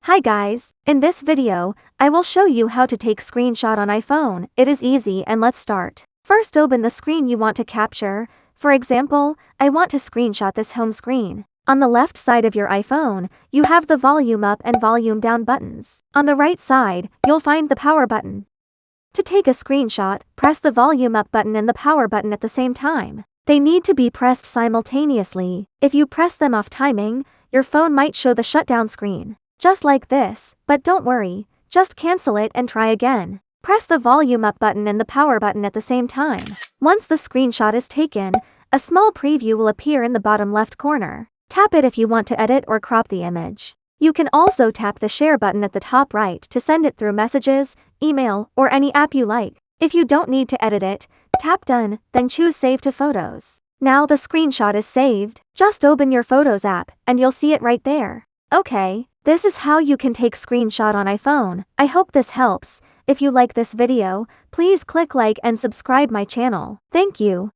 Hi guys, in this video, I will show you how to take screenshot on iPhone. It is easy and let's start. First open the screen you want to capture. For example, I want to screenshot this home screen. On the left side of your iPhone, you have the volume up and volume down buttons. On the right side, you'll find the power button. To take a screenshot, press the volume up button and the power button at the same time. They need to be pressed simultaneously. If you press them off timing, your phone might show the shutdown screen. Just like this, but don't worry, just cancel it and try again. Press the volume up button and the power button at the same time. Once the screenshot is taken, a small preview will appear in the bottom left corner. Tap it if you want to edit or crop the image. You can also tap the share button at the top right to send it through messages, email, or any app you like. If you don't need to edit it, tap done, then choose save to photos. Now the screenshot is saved. Just open your Photos app, and you'll see it right there. Okay, this is how you can take screenshot on iPhone. I hope this helps. If you like this video, please click like and subscribe my channel. Thank you.